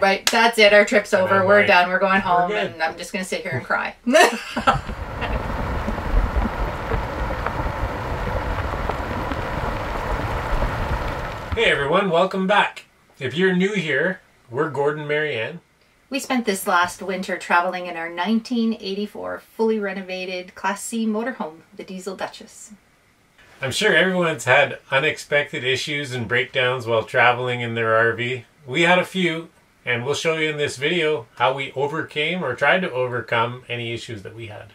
Right, that's it. Our trip's over. We're done. We're going home, good. and I'm just going to sit here and cry. Hey everyone, welcome back. If you're new here, we're Gordon and Marianne. We spent this last winter traveling in our 1984 fully renovated Class C motorhome, the Diesel Duchess. I'm sure everyone's had unexpected issues and breakdowns while traveling in their RV. We had a few, and we'll show you in this video how we overcame or tried to overcome any issues that we had.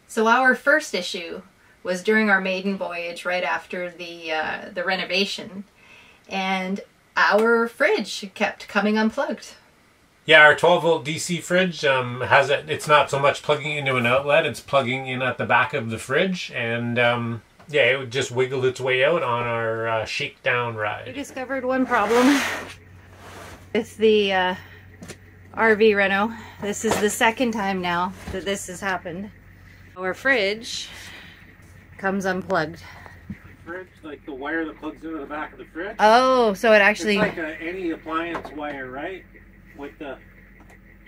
So our first issue was during our maiden voyage right after the renovation, and our fridge kept coming unplugged. Yeah, our 12-volt DC fridge it's not so much plugging into an outlet, it's plugging in at the back of the fridge, and yeah, it would just wiggle its way out on our shakedown ride. We discovered one problem with the RV reno. This is the second time now that this has happened. Our fridge comes unplugged. Fridge, like the wire that plugs into the back of the fridge. Oh, so it actually... It's like any appliance wire, right? With the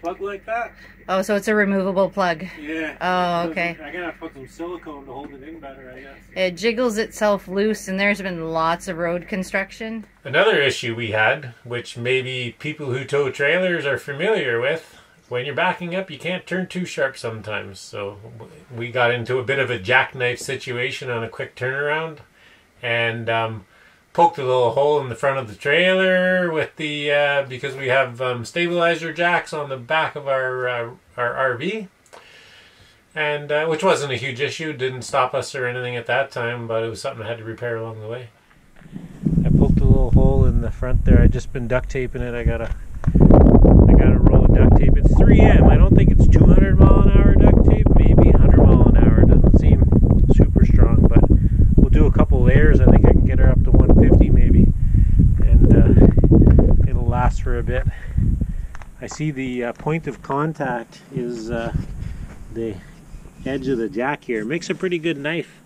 plug like that. Oh, so it's a removable plug. Yeah. Oh, okay. I gotta put some silicone to hold it in better, I guess. It jiggles itself loose, and there's been lots of road construction. Another issue we had, which maybe people who tow trailers are familiar with, when you're backing up, you can't turn too sharp sometimes. So we got into a bit of a jackknife situation on a quick turnaround, and poked a little hole in the front of the trailer with the because we have stabilizer jacks on the back of our RV, and which wasn't a huge issue, didn't stop us or anything at that time, but it was something I had to repair along the way. I poked a little hole in the front there. I just been duct taping it. I got a roll of duct tape. It's 3M. I don't think it's 200 mile an hour duct tape, maybe 100 mile an hour. It doesn't seem super strong, but we'll do a couple layers. I think I can get her up to 150 maybe, and it'll last for a bit. I see the point of contact is the edge of the jack here. It makes a pretty good knife.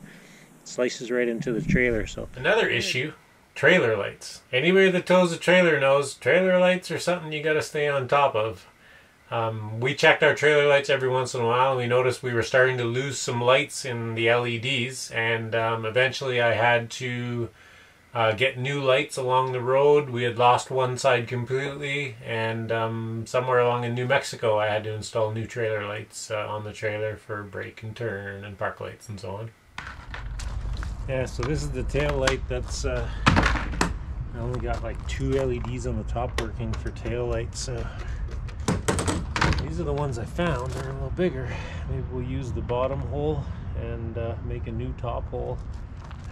It slices right into the trailer. So another issue, trailer lights. Anybody that tows a trailer knows trailer lights are something you got to stay on top of. We checked our trailer lights every once in a while, and we noticed we were starting to lose some lights in the LEDs, and eventually I had to get new lights along the road. We had lost one side completely, and somewhere along in New Mexico I had to install new trailer lights on the trailer for brake and turn and park lights and so on. Yeah, so this is the tail light. That's I only got like 2 LEDs on the top working for tail lights. These are the ones I found. They're a little bigger. Maybe we'll use the bottom hole and make a new top hole.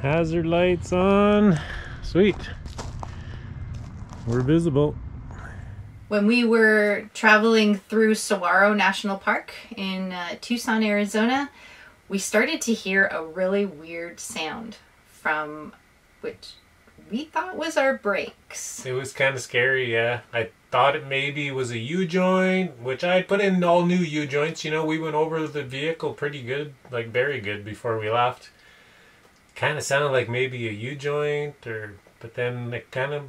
Hazard lights on. Sweet. We're visible. When we were traveling through Saguaro National Park in Tucson, Arizona, we started to hear a really weird sound from which we thought was our brakes. It was kind of scary, yeah. I thought it maybe was a U-joint, which I put in all new U-joints. You know, we went over the vehicle pretty good, like very good before we left. Kind of sounded like maybe a U-joint, but then it kind of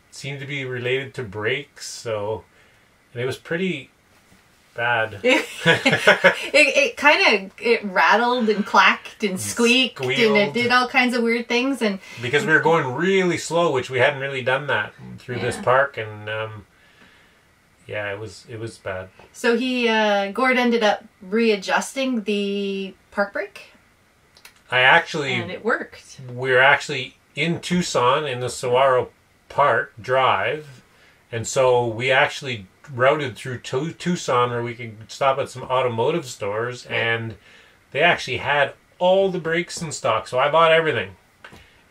seemed to be related to brakes, so, and it was pretty bad. it kind of rattled and clacked and squeaked and it did all kinds of weird things, and because we were going really slow, which we hadn't really done that through this park, and yeah, it was bad. So Gord ended up readjusting the park brake. And it worked. We were actually in Tucson in the Saguaro Park Drive, and so we actually routed through Tucson where we could stop at some automotive stores, and they actually had all the brakes in stock, so I bought everything,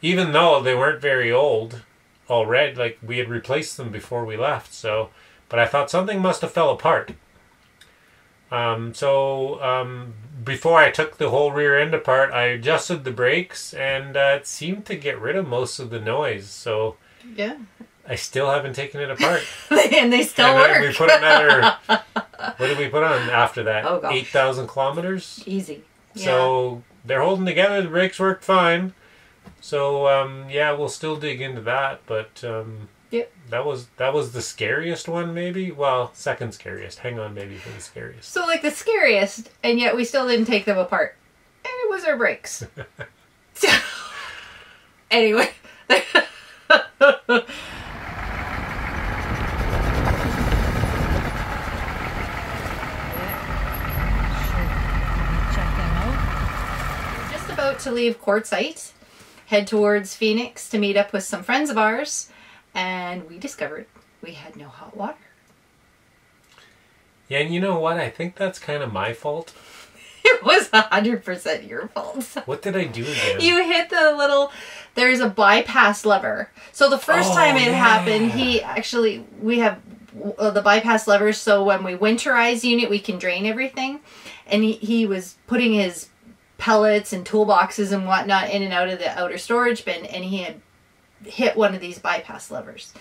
even though they weren't very old already. Like, we had replaced them before we left, so, but I thought something must have fell apart. Before I took the whole rear end apart, I adjusted the brakes, and it seemed to get rid of most of the noise. So yeah, I still haven't taken it apart. And they still work. We put another, what did we put on after that? Oh, gosh. 8,000 kilometers? Easy. Yeah. So they're holding together. The brakes work fine. So yeah, we'll still dig into that. But That was the scariest one, maybe? Well, second scariest. Hang on, maybe, for the scariest. So, like, the scariest, and yet we still didn't take them apart. And it was our brakes. So, anyway. Just about to leave Quartzsite, head towards Phoenix to meet up with some friends of ours, and we discovered we had no hot water. Yeah, and you know what? I think that's kind of my fault. It was 100% your fault. What did I do again? You hit the little... There's a bypass lever. So the first time it happened, we have the bypass levers, so when we winterize the unit, we can drain everything. And he was putting his pellets and toolboxes and whatnot in and out of the outer storage bin, and he had hit one of these bypass levers.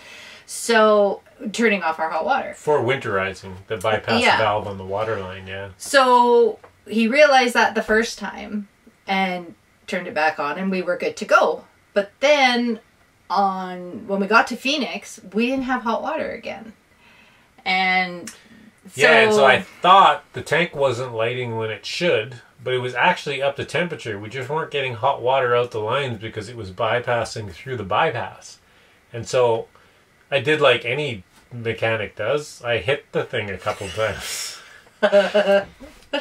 So, turning off our hot water. For winterizing, the bypass valve on the water line, yeah. So, he realized that the first time and turned it back on, and we were good to go. But then, when we got to Phoenix, we didn't have hot water again. And so... Yeah, and so I thought the tank wasn't lighting when it should, but it was actually up to temperature. We just weren't getting hot water out the lines because it was bypassing through the bypass. And so I did like any mechanic does. I hit the thing a couple times.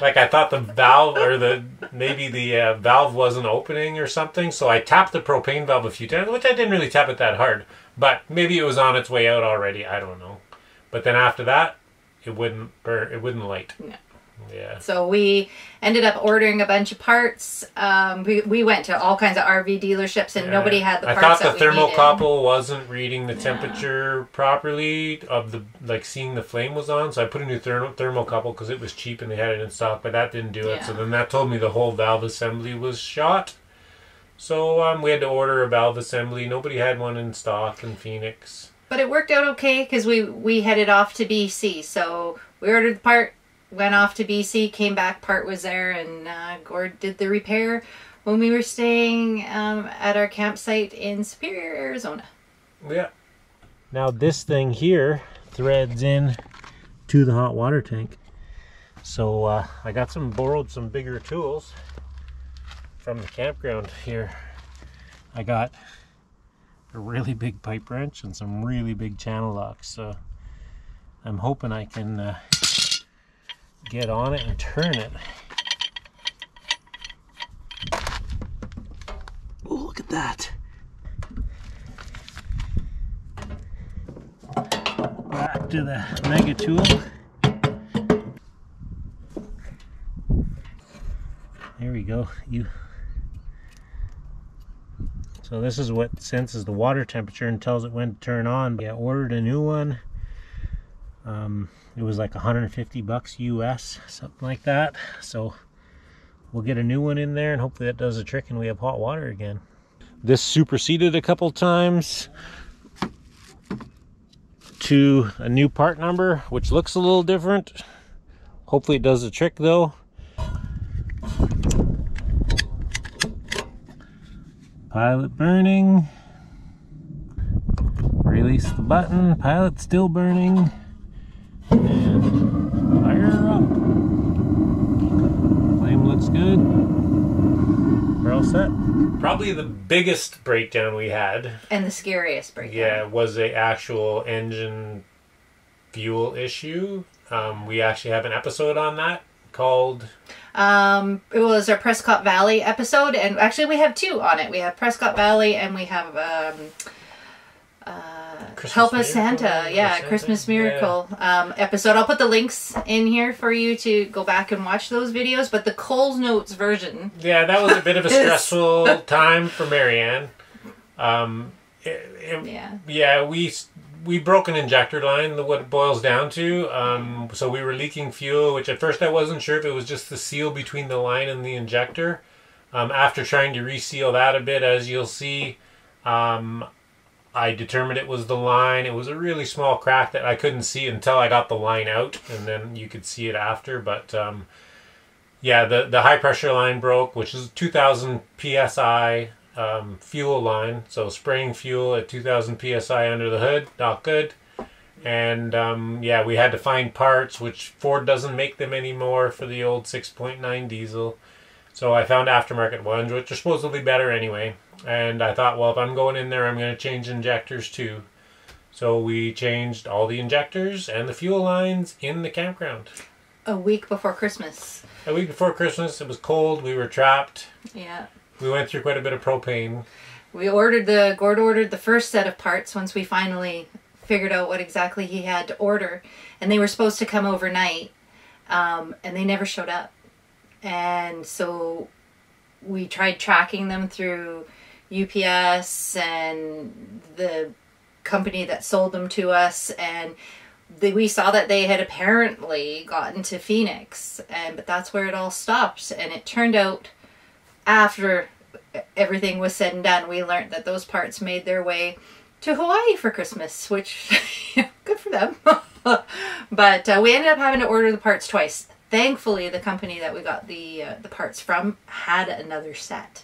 Like I thought the valve or maybe the valve wasn't opening or something. So I tapped the propane valve a few times, which I didn't really tap it that hard. But maybe it was on its way out already. I don't know. But then after that, it wouldn't burn. It wouldn't light. No. Yeah. So we ended up ordering a bunch of parts. We went to all kinds of RV dealerships, and nobody had the parts that we needed. I thought the thermocouple wasn't reading the temperature properly of seeing the flame was on. So I put a new thermocouple because it was cheap and they had it in stock, but that didn't do it. So then that told me the whole valve assembly was shot. So we had to order a valve assembly. Nobody had one in stock in Phoenix. But it worked out okay because we headed off to BC. So we ordered the part. Went off to BC, came back, part was there, and Gord did the repair when we were staying at our campsite in Superior, Arizona. Yeah. Now this thing here threads in to the hot water tank. So I borrowed some bigger tools from the campground here. I got a really big pipe wrench and some really big channel locks. So I'm hoping I can get on it and turn it. Oh, look at that. Back to the mega tool. There we go. So this is what senses the water temperature and tells it when to turn on. Yeah, ordered a new one. It was like $150 US, something like that. So we'll get a new one in there and hopefully that does the trick and we have hot water again. This superseded a couple times to a new part number, which looks a little different. Hopefully it does the trick though. Pilot burning. Release the button, pilot still burning. And fire up. Flame looks good. We're all set. Probably the biggest breakdown we had, and the scariest breakdown, was a actual engine fuel issue. We actually have an episode on that called it was our Prescott Valley episode, and actually we have two on it. We have Prescott Valley and we have Help Us Santa, Christmas Miracle episode. I'll put the links in here for you to go back and watch those videos, but the Coles Notes version. Yeah, that was a bit of a stressful time for Marianne. We broke an injector line, what it boils down to. So we were leaking fuel, which at first I wasn't sure if it was just the seal between the line and the injector. After trying to reseal that a bit, as you'll see, I determined it was the line. It was a really small crack that I couldn't see until I got the line out, and then you could see it after. But the high pressure line broke, which is 2,000 psi fuel line. So spraying fuel at 2000 psi under the hood, not good. And yeah, we had to find parts, which Ford doesn't make them anymore for the old 6.9 diesel. So I found aftermarket ones, which are supposedly better anyway. And I thought, well, if I'm going in there, I'm going to change injectors too. So we changed all the injectors and the fuel lines in the campground. A week before Christmas. A week before Christmas. It was cold. We were trapped. Yeah. We went through quite a bit of propane. Gord ordered the first set of parts once we finally figured out what exactly he had to order. And they were supposed to come overnight. And they never showed up. And so we tried tracking them through UPS and the company that sold them to us, and we saw that they had apparently gotten to Phoenix, but that's where it all stopped. And it turned out, after everything was said and done, we learned that those parts made their way to Hawaii for Christmas, which good for them. But we ended up having to order the parts twice. Thankfully, the company that we got the parts from had another set,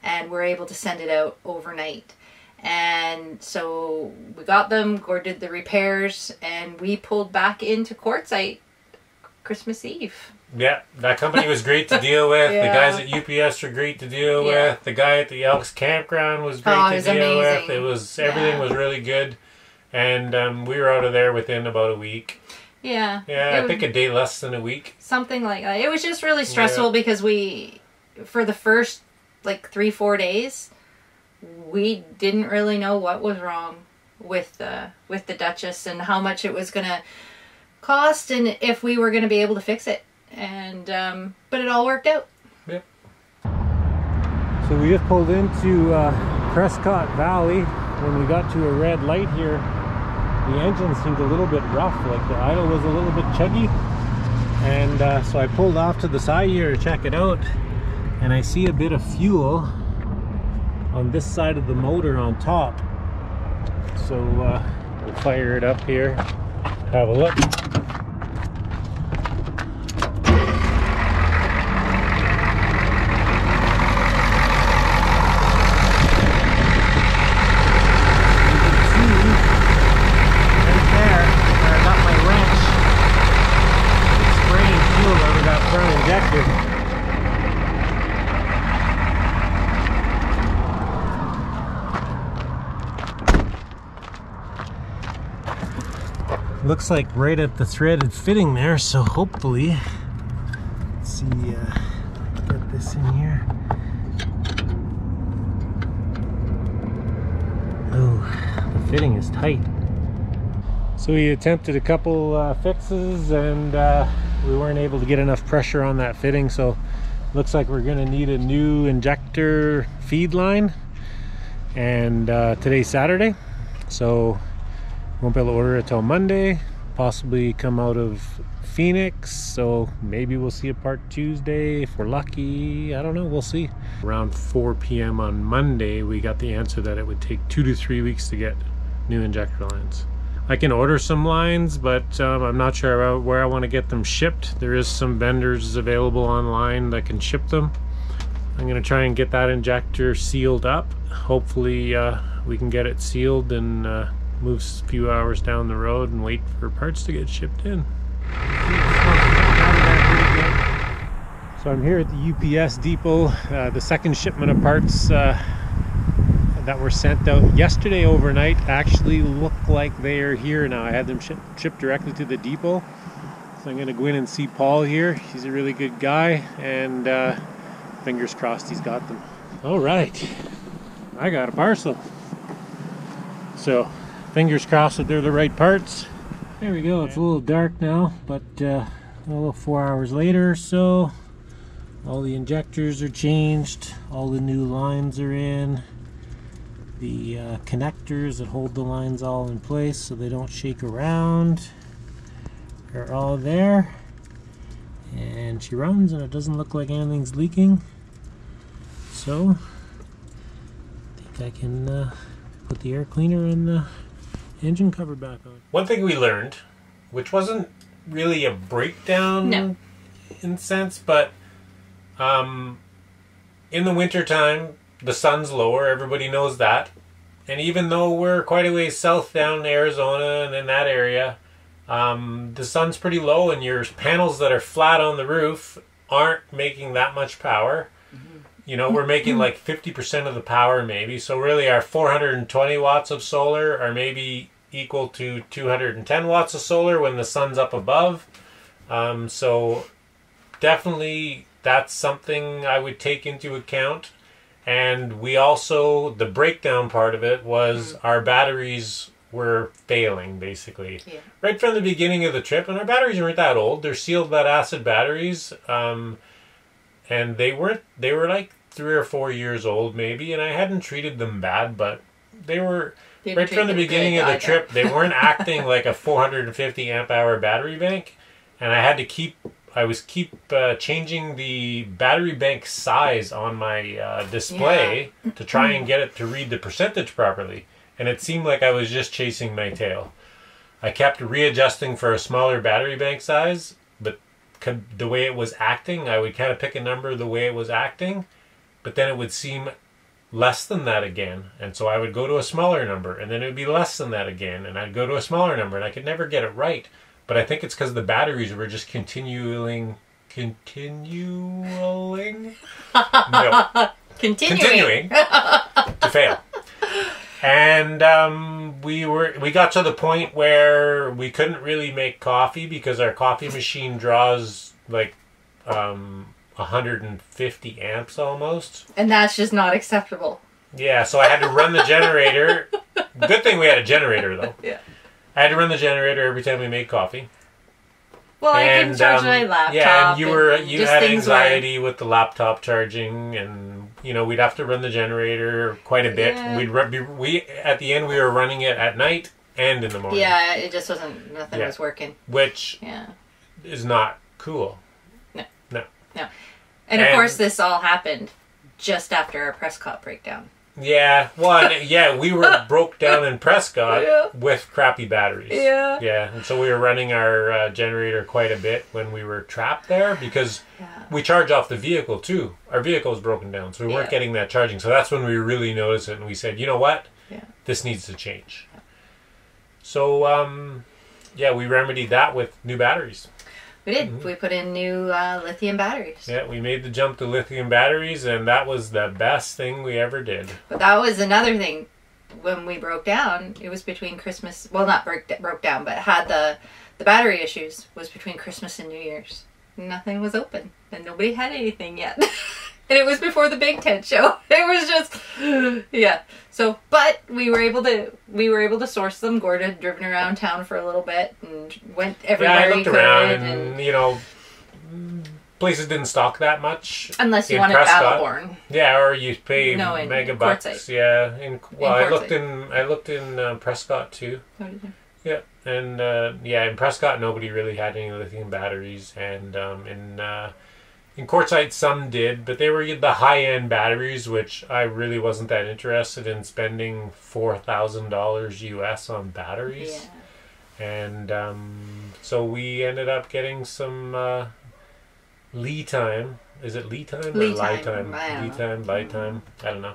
and we're able to send it out overnight. And so we got them, Gord did the repairs, and we pulled back into Quartzsite Christmas Eve. Yeah, that company was great to deal with. Yeah. The guys at UPS were great to deal with. The guy at the Elks campground was great to deal with. It was everything was really good, and we were out of there within about a week. Yeah. Yeah, I think a day less than a week. Something like that. It was just really stressful because for the first 3-4 days, we didn't really know what was wrong with the Duchess and how much it was going to cost and if we were going to be able to fix it. And but it all worked out. Yep. So we just pulled into Prescott Valley. When we got to a red light here, the engine seemed a little bit rough, like the idle was a little bit chuggy. And so I pulled off to the side here to check it out, and I see a bit of fuel on this side of the motor on top. So we'll fire it up here, have a look. Looks like right at the threaded fitting there, so hopefully, let's see, get this in here. Oh, the fitting is tight. So we attempted a couple fixes, and we weren't able to get enough pressure on that fitting, so looks like we're gonna need a new injector feed line. And today's Saturday, so won't be able to order it till Monday, possibly come out of Phoenix, so maybe we'll see a part Tuesday if we're lucky. I don't know, we'll see. Around 4 p.m. on Monday, we got the answer that it would take 2 to 3 weeks to get new injector lines. I can order some lines, but I'm not sure where I want to get them shipped. There is some vendors available online that can ship them. I'm going to try and get that injector sealed up. Hopefully we can get it sealed and moves a few hours down the road and wait for parts to get shipped in. So I'm here at the UPS depot. The second shipment of parts that were sent out yesterday overnight actually look like they are here now. I had them shipped directly to the depot. So I'm going to go in and see Paul here. He's a really good guy, and fingers crossed he's got them. All right, I got a parcel. So fingers crossed that they're the right parts. There we go. It's a little dark now, but a little 4 hours later or so, all the injectors are changed, all the new lines are in, the connectors that hold the lines all in place so they don't shake around are all there, and she runs and it doesn't look like anything's leaking. So I think I can put the air cleaner and the engine cover back on. One thing we learned, which wasn't really a breakdown in sense, but in the winter time, the sun's lower. Everybody knows that. And even though we're quite a ways south down in Arizona and in that area, the sun's pretty low, and your panels that are flat on the roof aren't making that much power. You know, we're making like 50% of the power maybe. So really our 420 watts of solar are maybe equal to 210 watts of solar when the sun's up above. So definitely that's something I would take into account. And we also, the breakdown part of it was our batteries were failing, basically. Yeah. Right from the beginning of the trip, and our batteries weren't that old. They're sealed lead acid batteries. And they were like 3 or 4 years old maybe, and I hadn't treated them bad, but they were, right from the beginning of the trip, they weren't acting like a 450 amp hour battery bank. And I had to keep changing the battery bank size on my display to try and get it to read the percentage properly. And it seemed like I was just chasing my tail. I kept readjusting for a smaller battery bank size, but the way it was acting, I would kind of pick a number the way it was acting, but then it would seem less than that again. And so I would go to a smaller number, and then it would be less than that again, and I'd go to a smaller number, and I could never get it right. But I think it's because the batteries were just continuing? No. Continuing to fail. And we got to the point where we couldn't really make coffee because our coffee machine draws like 150 amps almost. And that's just not acceptable. Yeah, so I had to run the generator. Good thing we had a generator though. Yeah. I had to run the generator every time we made coffee. Well, I couldn't charge my laptop. Yeah, and you had anxiety with the laptop charging, and you know we'd have to run the generator quite a bit. Yeah. We at the end we were running it at night and in the morning. Yeah, it just wasn't. Nothing was working. Which is not cool. No. And of course, this all happened just after our Prescott breakdown. Yeah, well, we were broke down in Prescott with crappy batteries. Yeah. Yeah, and so we were running our generator quite a bit when we were trapped there because we charge off the vehicle too. Our vehicle was broken down, so we weren't getting that charging. So that's when we really noticed it, and we said, you know what? Yeah. This needs to change. Yeah. So, we remedied that with new batteries. We did. Mm-hmm. We put in new lithium batteries. Yeah, we made the jump to lithium batteries, and that was the best thing we ever did. But that was another thing. When we broke down, it was between Christmas... Well, not broke down, but had the battery issues was between Christmas and New Year's. Nothing was open, and nobody had anything yet. And it was before the big tent show. It was just... So, but we were able to source them. Gord had driven around town for a little bit and went everywhere he could. And you know, places didn't stock that much. Unless you wanted Battleborn. Yeah, or you pay mega bucks. Quartzite. Yeah. I looked in Prescott too. Oh, did you? Yeah. And in Prescott nobody really had any lithium batteries, and in Quartzite, some did, but they were the high-end batteries, which I really wasn't that interested in spending $4,000 US on batteries. Yeah. And so we ended up getting some Lee time. Is it Lee time or Lie time? Lee time, Lie time. I don't know.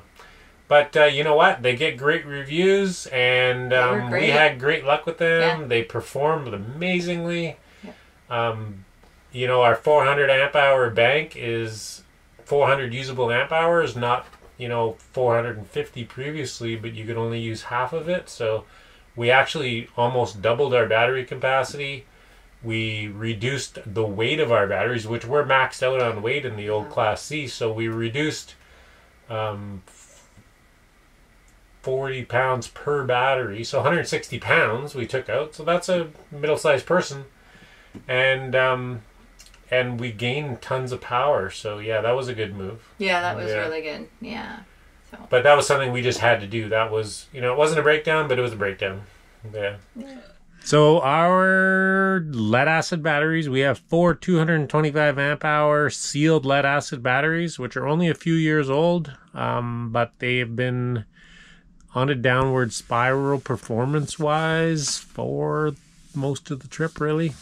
But you know what? They get great reviews, and we had great luck with them. Yeah. They performed amazingly. Yeah. You know, our 400 amp hour bank is 400 usable amp hours, not, 450 previously, but you could only use half of it. So we actually almost doubled our battery capacity. We reduced the weight of our batteries, which were maxed out on weight in the old Class C. So we reduced 40 pounds per battery. So 160 pounds we took out. So that's a middle-sized person. And we gained tons of power. So, that was a good move. Yeah, that was really good. Yeah. So. But that was something we just had to do. That was, it wasn't a breakdown, but it was a breakdown. Yeah. So, our lead-acid batteries, we have 4 225 amp hour sealed lead-acid batteries, which are only a few years old, but they've been on a downward spiral performance-wise for most of the trip, really.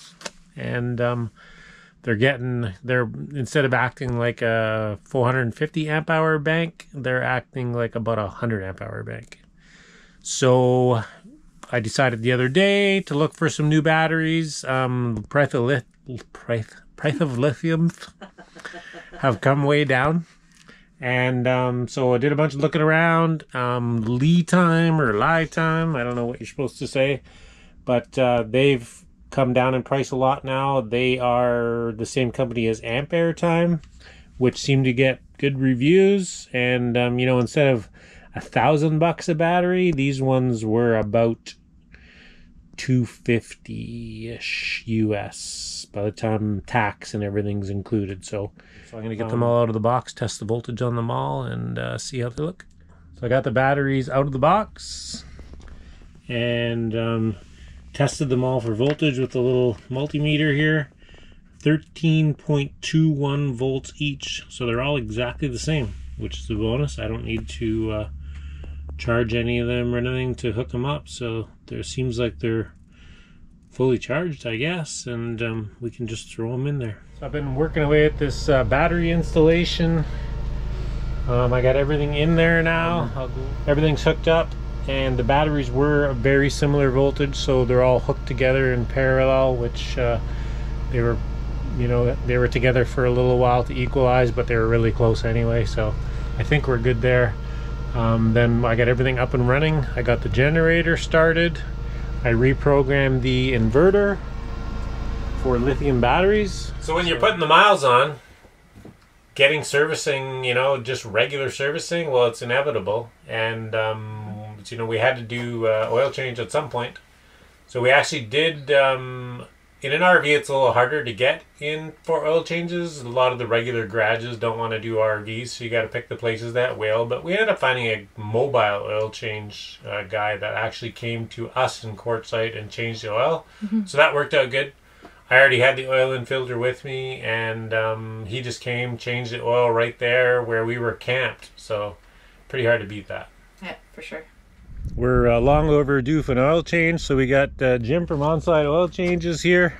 And they're instead of acting like a 450 amp hour bank, they're acting like about a 100 amp hour bank. So I decided the other day to look for some new batteries. Price of lithium have come way down. And so I did a bunch of looking around. Lead time or lie time, I don't know what you're supposed to say. But they've come down in price a lot now. They are the same company as Ampere Time, which seem to get good reviews. And, you know, instead of $1,000 a battery, these ones were about $250-ish US by the time tax and everything's included. So I'm going to get them all out of the box, test the voltage on them all, and see how they look. So I got the batteries out of the box and tested them all for voltage with the little multimeter here. 13.21 volts each, so they're all exactly the same, which is a bonus. I don't need to charge any of them or anything to hook them up, so there seems like they're fully charged, I guess, and we can just throw them in there. So I've been working away at this battery installation. I got everything in there now. Everything's hooked up, and the batteries were a very similar voltage, so they're all hooked together in parallel, which they were, you know, they were together for a little while to equalize, but they were really close anyway, so I think we're good there. Then I got everything up and running. I got the generator started. I reprogrammed the inverter for lithium batteries. So when you're putting the miles on, getting servicing, you know, just regular servicing, well, it's inevitable. And, you know, we had to do oil change at some point. So we actually did, in an RV, it's a little harder to get in for oil changes. A lot of the regular garages don't want to do RVs, so you got to pick the places that will. But we ended up finding a mobile oil change guy that actually came to us in Quartzsite and changed the oil. So that worked out good. I already had the oil in filter with me, and he just came, changed the oil right there where we were camped. So pretty hard to beat that. Yeah, for sure. We're long overdue for an oil change, so we got Jim from Onsite Oil Changes here.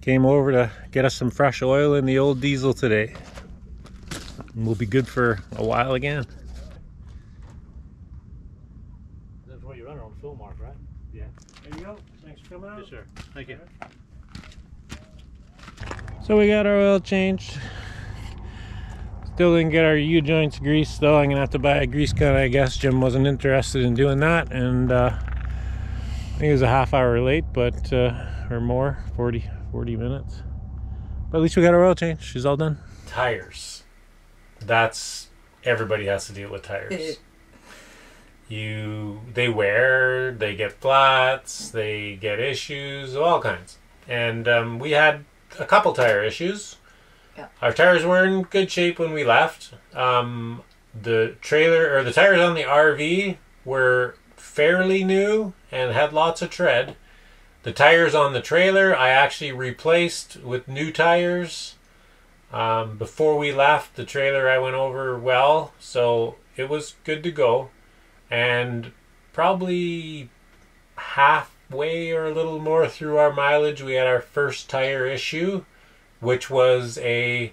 Came over to get us some fresh oil in the old diesel today. And we'll be good for a while again. That's what you run on full mark, right? Yeah. There you go. Thanks for coming out. Yes, sir. Thank you. So we got our oil changed. Still didn't get our U-joints greased though. I'm gonna have to buy a grease gun, I guess. Jim wasn't interested in doing that, and I think it was a half hour late, but or more, 40 minutes. But at least we got our oil change. She's all done. Tires. That's, everybody has to deal with tires. They wear, they get flats, they get issues, all kinds. And we had a couple tire issues. Yeah. Our tires were in good shape when we left. The trailer, or the tires on the RV were fairly new and had lots of tread. The tires on the trailer I actually replaced with new tires. Before we left, the trailer I went over well, so it was good to go. And probably halfway or a little more through our mileage, we had our first tire issue, which was a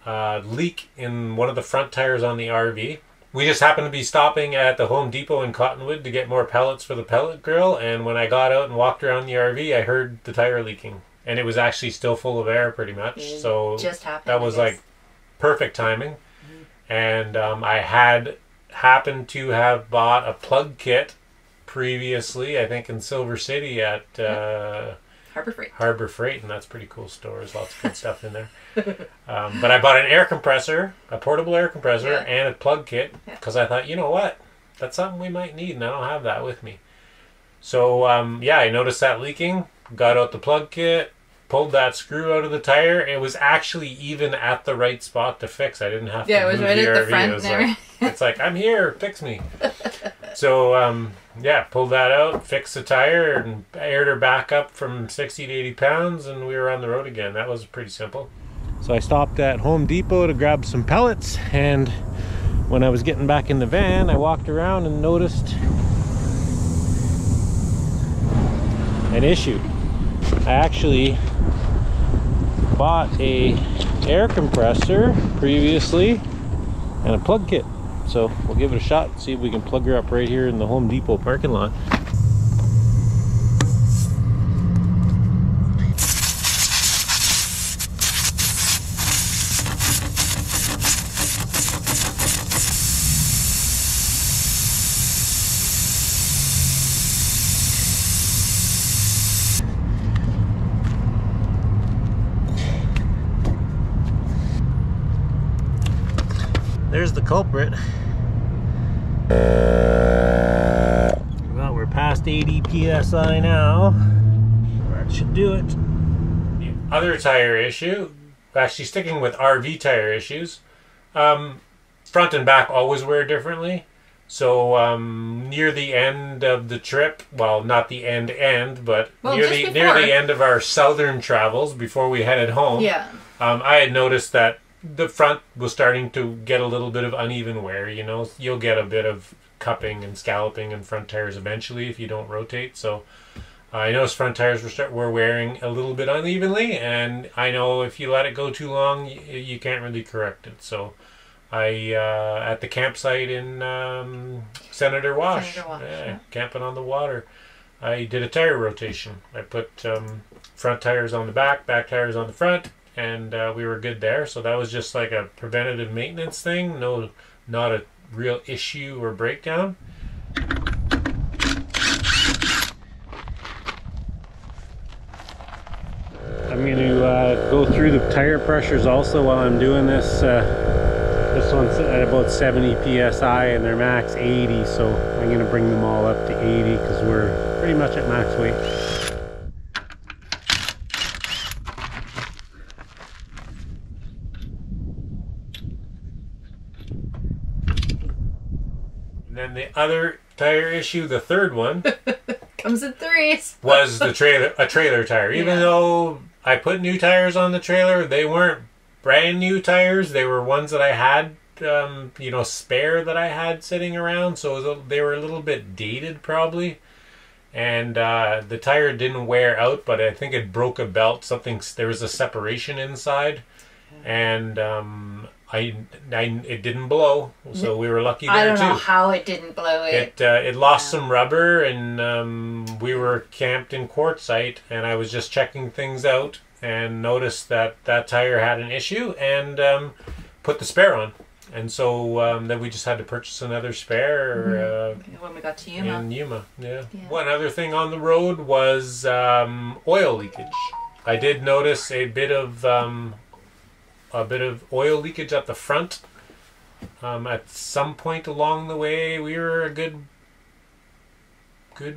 leak in one of the front tires on the RV. We just happened to be stopping at the Home Depot in Cottonwood to get more pellets for the pellet grill, and when I got out and walked around the RV, I heard the tire leaking. And it was actually still full of air pretty much, so just happened, that was like perfect timing. And I had happened to have bought a plug kit previously, I think in Silver City at Harbor Freight, and that's a pretty cool store. There's lots of good stuff in there. But I bought an air compressor, a portable air compressor, and a plug kit, because I thought, you know what, that's something we might need, and I don't have that with me. So yeah, I noticed that leaking, got out the plug kit, pulled that screw out of the tire. It was actually even at the right spot to fix. I didn't have to move the RV. Yeah, it was right at the front there. It's like, I'm here, fix me. So yeah, pulled that out, fixed the tire, and aired her back up from 60 to 80 pounds, and we were on the road again. That was pretty simple. So I stopped at Home Depot to grab some pellets, and when I was getting back in the van, I walked around and noticed an issue. I actually bought a air compressor previously and a plug kit. So we'll give it a shot, see if we can plug her up right here in the Home Depot parking lot. There's the culprit. Well, we're past 80 psi now. That should do it. The other tire issue, actually sticking with RV tire issues, front and back always wear differently. So near the end of the trip, well, not the end, but near the end of our southern travels before we headed home, I had noticed that the front was starting to get a little bit of uneven wear. You know, you'll get a bit of cupping and scalloping in front tires eventually if you don't rotate. So I noticed front tires were wearing a little bit unevenly, and I know if you let it go too long, you can't really correct it. So I at the campsite in Senator Wash, camping on the water, I did a tire rotation. I put front tires on the back tires on the front, and we were good there. So that was just like a preventative maintenance thing. No, not a real issue or breakdown. I'm going to go through the tire pressures also while I'm doing this. This one's at about 70 psi and they're max 80, so I'm going to bring them all up to 80 because we're pretty much at max weight. And then the other tire issue, the third one, comes in threes, was the trailer tire. Even though I put new tires on the trailer, they weren't brand new tires. They were ones that I had, spare that I had sitting around. So they were a little bit dated probably. And the tire didn't wear out, but I think it broke a belt. There was a separation inside. And it didn't blow, so we were lucky there too. I don't know how it didn't blow. It lost some rubber, and we were camped in Quartzsite, and I was just checking things out and noticed that tire had an issue, and put the spare on. And so then we just had to purchase another spare when we got to Yuma. In Yuma, yeah. One other thing on the road was oil leakage. I did notice a bit of oil leakage at the front. At some point along the way, we were a good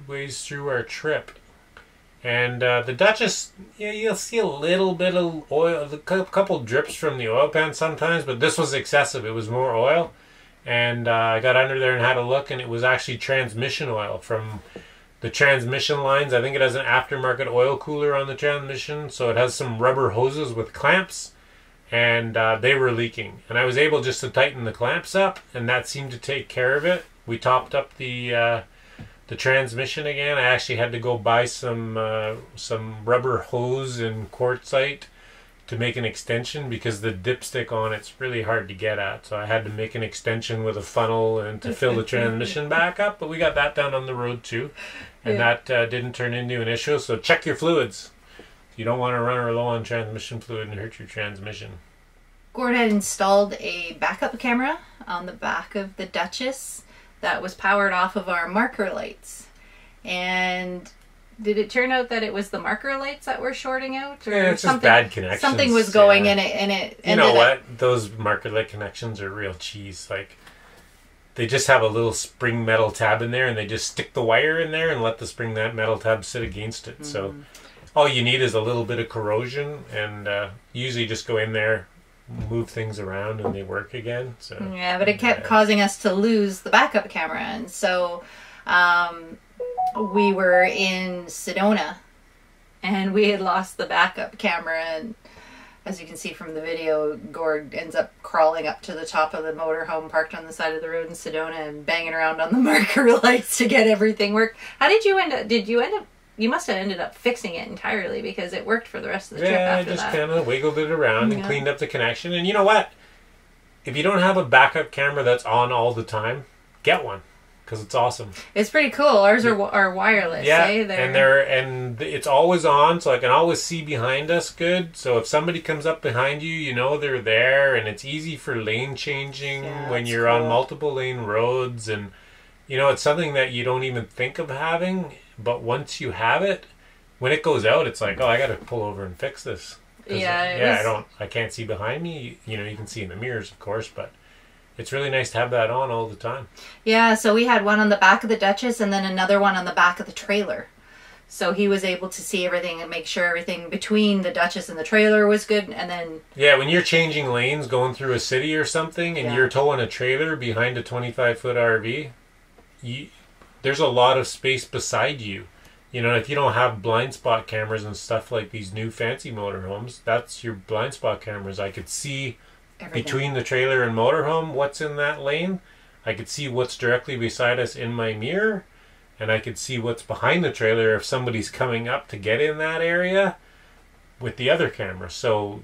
ways through our trip. And the Duchess, you'll see a little bit of oil, a couple drips from the oil pan sometimes, but this was excessive. It was more oil. And I got under there and had a look, and it was actually transmission oil from the transmission lines. I think it has an aftermarket oil cooler on the transmission, so it has some rubber hoses with clamps. And they were leaking, and I was able just to tighten the clamps up, and that seemed to take care of it. We topped up the transmission again. I actually had to go buy some rubber hose in Quartzsite to make an extension because the dipstick on it's really hard to get at. So I had to make an extension with a funnel and to fill the transmission back up. But we got that done on the road too, and that didn't turn into an issue. So check your fluids. You don't want to run her low on transmission fluid and hurt your transmission. Gord had installed a backup camera on the back of the Duchess that was powered off of our marker lights. And did it turn out that it was the marker lights that were shorting out? Or it's just bad connections. Something was going in it, and it You know what? Those marker light connections are real cheese. Like, they just have a little spring metal tab in there, and they just stick the wire in there and let the spring metal tab sit against it. So all you need is a little bit of corrosion, and usually just go in there, move things around, and they work again. So yeah, but it kept causing us to lose the backup camera, and so we were in Sedona, and we had lost the backup camera, and as you can see from the video, Gord ends up crawling up to the top of the motorhome parked on the side of the road in Sedona and banging around on the marker lights to get everything work. How did you end up? Did you end up you must have ended up fixing it entirely because it worked for the rest of the trip after that. Yeah, I just kind of wiggled it around and cleaned up the connection. And you know what? If you don't have a backup camera that's on all the time, get one. Because it's awesome. It's pretty cool. Ours are wireless. Yeah, eh? and it's always on, so I can always see behind us good. So if somebody comes up behind you, you know they're there, and it's easy for lane changing when you're on multiple lane roads, and you know it's something that you don't even think of having, but once you have it, when it goes out, it's like, oh, I got to pull over and fix this. I can't see behind me. You know, you can see in the mirrors, of course, but it's really nice to have that on all the time. Yeah, so we had one on the back of the Duchess and then another one on the back of the trailer. So he was able to see everything and make sure everything between the Duchess and the trailer was good. And then... Yeah, when you're changing lanes going through a city or something and you're towing a trailer behind a 25-foot RV, there's a lot of space beside you. You know, if you don't have blind spot cameras and stuff like these new fancy motorhomes, that's your blind spot cameras. I could see... everything. Between the trailer and motorhome, what's in that lane. I could see what's directly beside us in my mirror, and I could see what's behind the trailer if somebody's coming up to get in that area with the other camera. So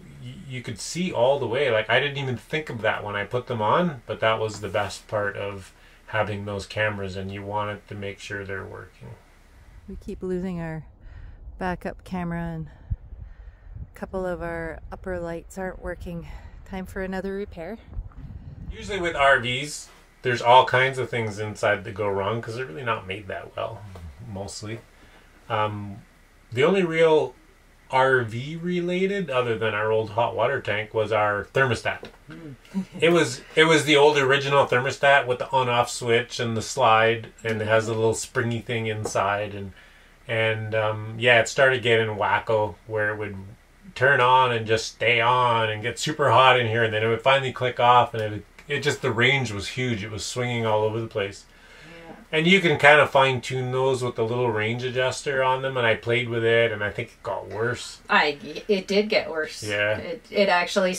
you could see all the way. Like, I didn't even think of that when I put them on, but that was the best part of having those cameras, and you wanted to make sure they're working. We keep losing our backup camera, and a couple of our upper lights aren't working. Time for another repair. Usually with RVs, there's all kinds of things inside that go wrong because they're really not made that well, mostly. The only real RV related, other than our old hot water tank, was our thermostat. It was the old original thermostat with the on-off switch and the slide, and it has a little springy thing inside, and it started getting wacko where it would turn on and just stay on and get super hot in here, and then it would finally click off, and it just, the range was huge. It was swinging all over the place. And you can kind of fine tune those with the little range adjuster on them, and I played with it, and I think it got worse. It did get worse. Yeah. It actually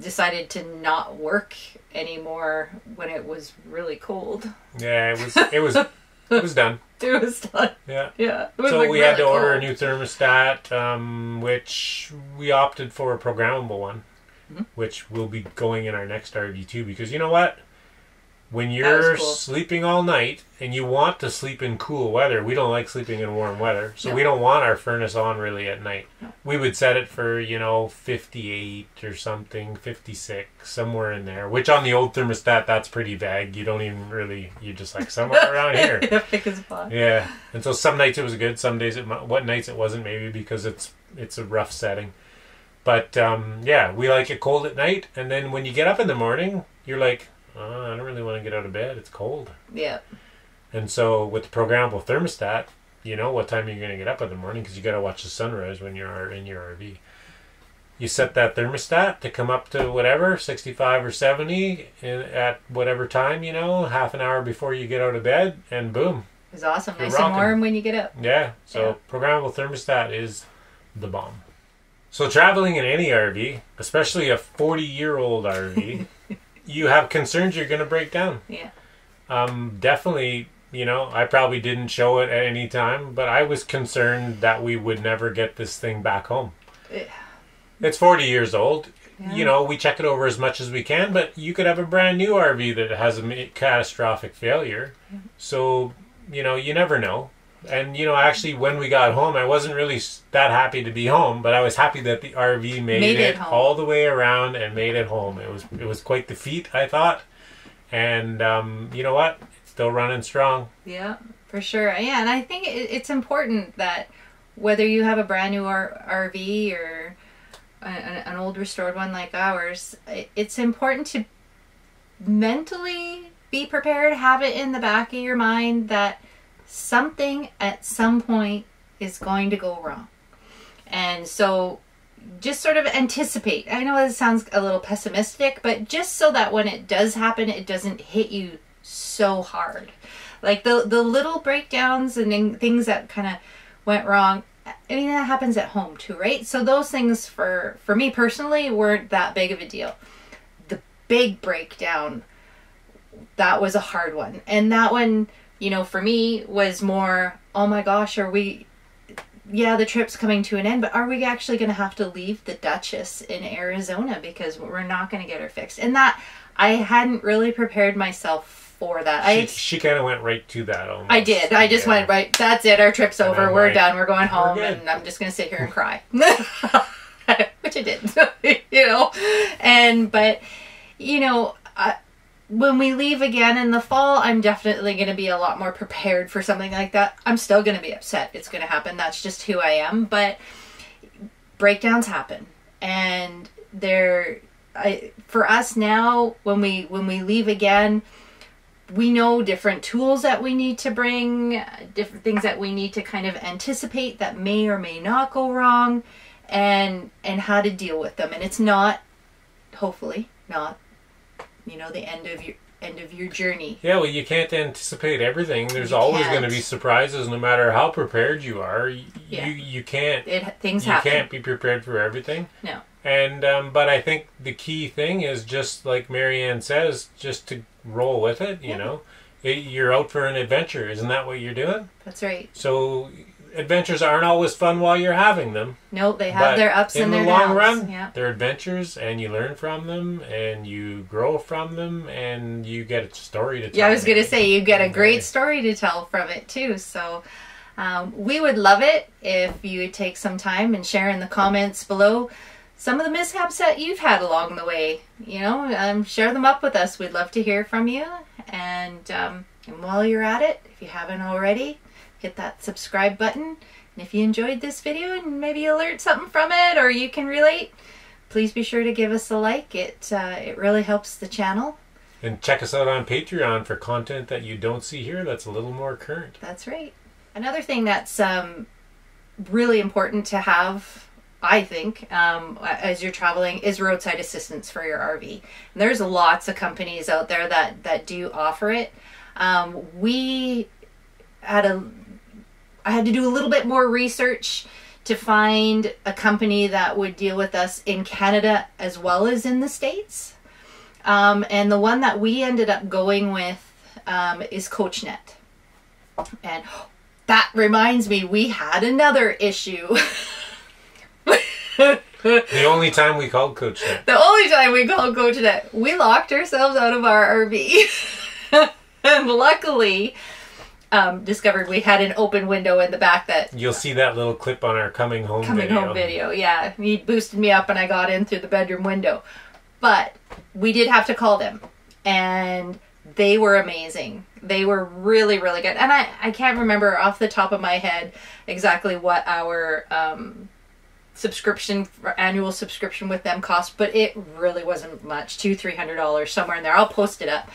decided to not work anymore when it was really cold. Yeah, it was done. It was done. Yeah. Yeah. So we had to order a new thermostat, which we opted for a programmable one, which will be going in our next RV too, because you know what? When you're sleeping all night and you want to sleep in cool weather, we don't like sleeping in warm weather, so we don't want our furnace on really at night. No. We would set it for, 58 or something, 56, somewhere in there, which on the old thermostat, that's pretty vague. You don't even really, you're just like somewhere around here. Pick a spot. Yeah, and so some nights it was good, some days what nights it wasn't, maybe because it's a rough setting. But we like it cold at night, and then when you get up in the morning, you're like, I don't really want to get out of bed. It's cold. Yeah. And so with the programmable thermostat, you know what time you're going to get up in the morning because you got to watch the sunrise when you're in your RV. You set that thermostat to come up to whatever, 65 or 70 at whatever time, half an hour before you get out of bed, and boom. It's awesome. Nice and warm when you get up. Yeah. So programmable thermostat is the bomb. So traveling in any RV, especially a 40-year-old RV, you have concerns you're going to break down. Yeah. Definitely, I probably didn't show it at any time, but I was concerned that we would never get this thing back home. Yeah. It's 40 years old. Yeah. We check it over as much as we can, but you could have a brand new RV that has a catastrophic failure. Yeah. So, you never know. And, actually, when we got home, I wasn't really that happy to be home, but I was happy that the RV made it all the way around and made it home. It was quite the feat, I thought. And you know what? It's still running strong. Yeah, for sure. Yeah, and I think it's important that whether you have a brand new RV or an old restored one like ours, it's important to mentally be prepared, have it in the back of your mind that something at some point is going to go wrong. And so just sort of anticipate. I know it sounds a little pessimistic, but just so that when it does happen, it doesn't hit you so hard. Like the little breakdowns and things that kind of went wrong, I mean, that happens at home too, right? So those things for me personally weren't that big of a deal. The big breakdown, that was a hard one. And that one, for me was more, oh my gosh, yeah, the trip's coming to an end, but are we actually going to have to leave the Duchess in Arizona because we're not going to get her fixed? And that, I hadn't really prepared myself for that. She kind of went right to that almost. I did. I just went right, that's it, our trip's over, we're done, we're going home, and I'm just going to sit here and cry. Which I did, you know. But, you know, when we leave again in the fall, I'm definitely going to be a lot more prepared for something like that. I'm still going to be upset. It's going to happen. That's just who I am. But breakdowns happen. And for us now, when we leave again, we know different tools that we need to bring, different things that we need to kind of anticipate that may or may not go wrong, and how to deal with them. And it's not, hopefully not, you know, the end of your journey. Yeah, well, you can't anticipate everything. There's always going to be surprises, no matter how prepared you are. You can't. Things happen. You can't be prepared for everything. No. And but I think the key thing is, just like Marianne says, just to roll with it. You know, you're out for an adventure. Isn't that what you're doing? That's right. So adventures aren't always fun while you're having them. No, they have their ups and their downs. In the long run, they're adventures, and you learn from them, and you grow from them, and you get a story to tell. Yeah, I was going to say, you get a great story to tell from it, too. So we would love it if you would take some time and share in the comments below some of the mishaps that you've had along the way. You know, share them up with us. We'd love to hear from you. And while you're at it, if you haven't already, hit that subscribe button. And if you enjoyed this video and maybe you learned something from it, or you can relate, please be sure to give us a like. It really helps the channel. And check us out on Patreon for content that you don't see here that's a little more current. That's right. Another thing that's really important to have, I think, as you're traveling, is roadside assistance for your RV. And there's lots of companies out there that do offer it. I had to do a little bit more research to find a company that would deal with us in Canada as well as in the States. And the one that we ended up going with is CoachNet. And that reminds me, we had another issue. The only time we called CoachNet. The only time we called CoachNet. We locked ourselves out of our RV. And luckily, discovered we had an open window in the back that... You'll see that little clip on our coming home video. Yeah. He boosted me up and I got in through the bedroom window. But we did have to call them. And they were amazing. They were really, really good. And I can't remember off the top of my head exactly what our annual subscription with them cost, but it really wasn't much. $200-300, somewhere in there. I'll post it up.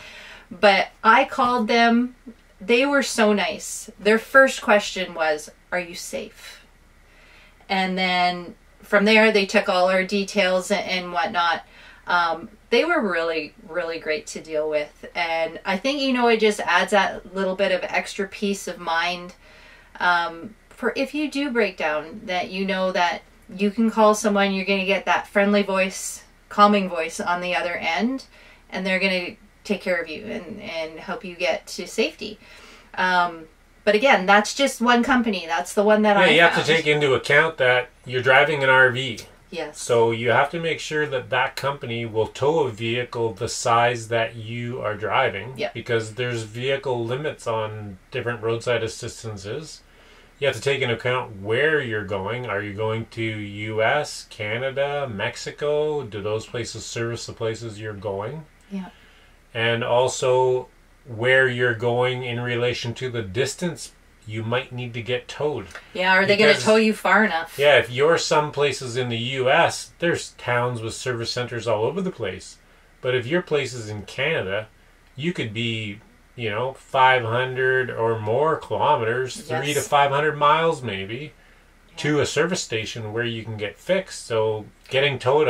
But I called them. They were so nice. Their first question was, "Are you safe?" And then from there, they took all our details and whatnot. They were really, really great to deal with. And I think, you know, it just adds that little bit of extra peace of mind for if you do break down, that you know that you can call someone, you're going to get that friendly voice, calming voice on the other end, and they're going to take care of you and help you get to safety. But again, that's just one company. That's the one that I found. You have to take into account that you're driving an RV. Yes. So you have to make sure that that company will tow a vehicle the size that you are driving. Yep. Because there's vehicle limits on different roadside assistances. You have to take into account where you're going. Are you going to US, Canada, Mexico? Do those places service the places you're going? Yeah. And also where you're going in relation to the distance you might need to get towed. Yeah, are they going to tow you far enough? Yeah, if you're some places in the US, there's towns with service centers all over the place. But if your place is in Canada, you could be, 500 or more kilometers, 300 to 500 miles maybe, to a service station where you can get fixed. So getting towed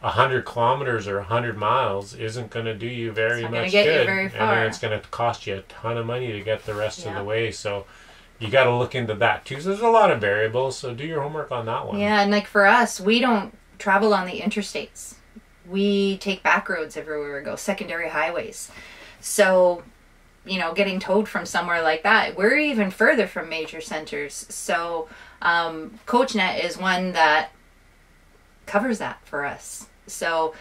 100 kilometers or 100 miles isn't going to do you very much good. You very far. And then it's going to cost you a ton of money to get the rest of the way. So you got to look into that too. So there's a lot of variables. So do your homework on that one. Yeah, and like for us, we don't travel on the interstates. We take back roads everywhere we go, secondary highways. So, getting towed from somewhere like that, we're even further from major centers. So CoachNet is one that covers that for us. So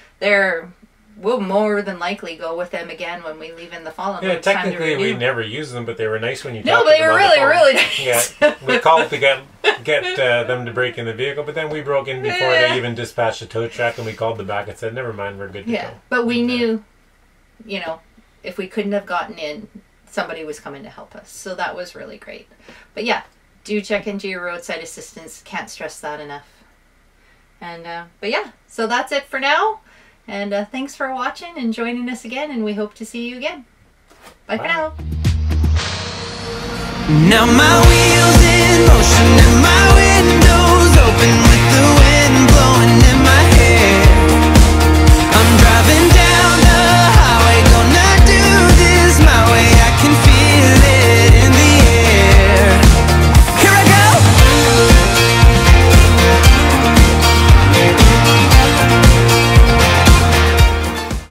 we'll more than likely go with them again when we leave in the fall. Yeah, technically we never use them, but they were nice when you No, they were really, really nice. Yeah, we called to get them to break in the vehicle, but then we broke in before they even dispatched a tow truck, and we called them back and said, never mind, we're good to go. But we knew, you know, if we couldn't have gotten in, somebody was coming to help us. So that was really great. But yeah, do check into your roadside assistance. Can't stress that enough. And but yeah, so that's it for now. And thanks for watching and joining us again, and we hope to see you again. Bye for now. Now my wheels in motion and my windows open with the wind.